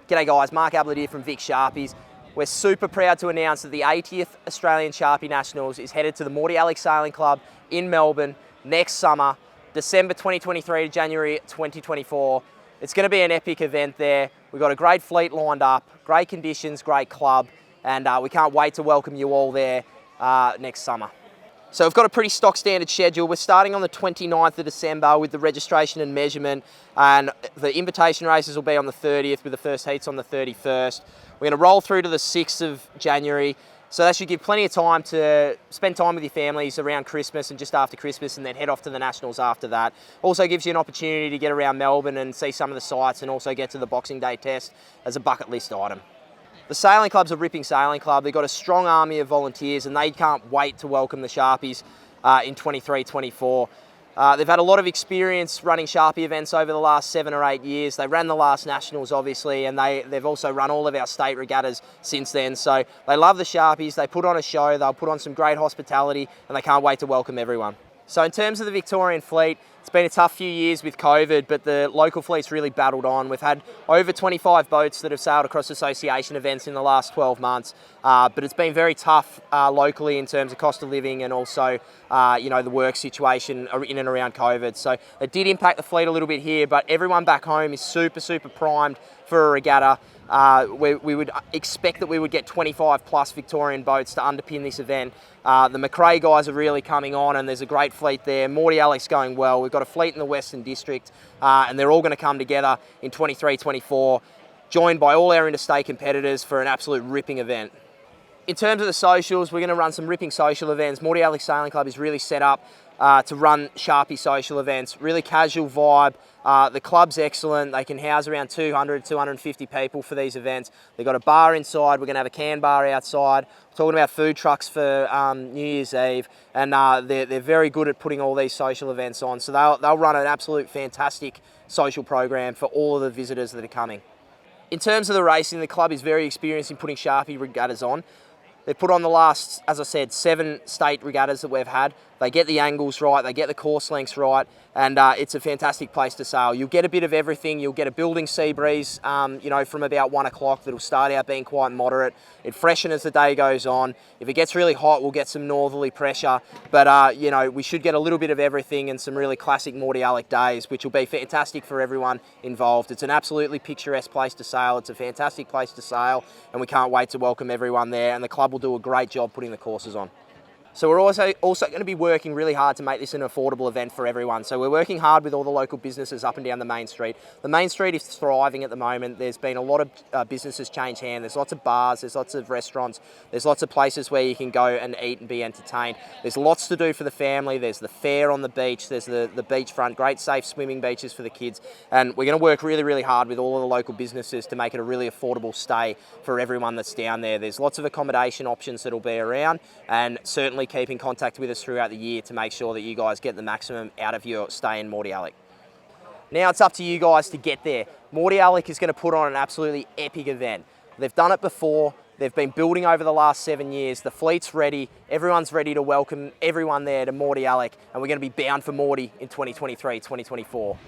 G'day guys, Mark Ablett here from Vic Sharpies. We're super proud to announce that the 80th Australian Sharpie Nationals is headed to the Mordialloc Sailing Club in Melbourne next summer, December 2023 to January 2024. It's going to be an epic event there. We've got a great fleet lined up, great conditions, great club, and we can't wait to welcome you all there next summer. So we've got a pretty stock standard schedule. We're starting on the 29th of December with the registration and measurement, and the invitation races will be on the 30th with the first heats on the 31st. We're going to roll through to the 6th of January. So that should give plenty of time to spend time with your families around Christmas and just after Christmas, and then head off to the Nationals after that. Also gives you an opportunity to get around Melbourne and see some of the sights, and also get to the Boxing Day test as a bucket list item. The Sailing Club's a ripping sailing club. They've got a strong army of volunteers, and they can't wait to welcome the Sharpies in 23-24. They've had a lot of experience running Sharpie events over the last 7 or 8 years. They ran the last Nationals, obviously, and they've also run all of our state regattas since then. So they love the Sharpies. They put on a show. They'll put on some great hospitality, and they can't wait to welcome everyone. So in terms of the Victorian fleet, it's been a tough few years with COVID, but the local fleet's really battled on. We've had over 25 boats that have sailed across association events in the last 12 months, but it's been very tough locally in terms of cost of living, and also the work situation in and around COVID. So it did impact the fleet a little bit here, but everyone back home is super primed for a regatta. We would expect that we would get 25 plus Victorian boats to underpin this event. The Macrae guys are really coming on, and there's a great fleet there. Mordialloc's going well. We've got a fleet in the Western District, and they're all going to come together in 23-24, joined by all our interstate competitors for an absolute ripping event. In terms of the socials, we're going to run some ripping social events. Mordialloc Sailing Club is really set up to run Sharpie social events. Really casual vibe. The club's excellent. They can house around 200, 250 people for these events. They've got a bar inside. We're going to have a can bar outside. We're talking about food trucks for New Year's Eve, and they're very good at putting all these social events on. So they'll run an absolute fantastic social program for all of the visitors that are coming. In terms of the racing, the club is very experienced in putting Sharpie regattas on. They've put on the last, as I said, 7 state regattas that we've had. They get the angles right, they get the course lengths right, and it's a fantastic place to sail. You'll get a bit of everything. You'll get a building sea breeze, from about 1 o'clock that'll start out being quite moderate. It freshens as the day goes on. If it gets really hot, we'll get some northerly pressure, but we should get a little bit of everything and some really classic Mordialloc days, which will be fantastic for everyone involved. It's an absolutely picturesque place to sail. It's a fantastic place to sail, and we can't wait to welcome everyone there, and the club will do a great job putting the courses on. So we're also going to be working really hard to make this an affordable event for everyone. So we're working hard with all the local businesses up and down the main street. The main street is thriving at the moment. There's been a lot of businesses change hands. There's lots of bars, there's lots of restaurants, there's lots of places where you can go and eat and be entertained. There's lots to do for the family. There's the fair on the beach, there's the beachfront, great safe swimming beaches for the kids. And we're going to work really hard with all of the local businesses to make it a really affordable stay for everyone that's down there. There's lots of accommodation options that'll be around, and certainly keep in contact with us throughout the year to make sure that you guys get the maximum out of your stay in Mordialloc. Now it's up to you guys to get there. Mordialloc is going to put on an absolutely epic event. They've done it before. They've been building over the last 7 years. The fleet's ready. Everyone's ready to welcome everyone there to Mordialloc, and we're going to be bound for Mordi in 2023, 2024.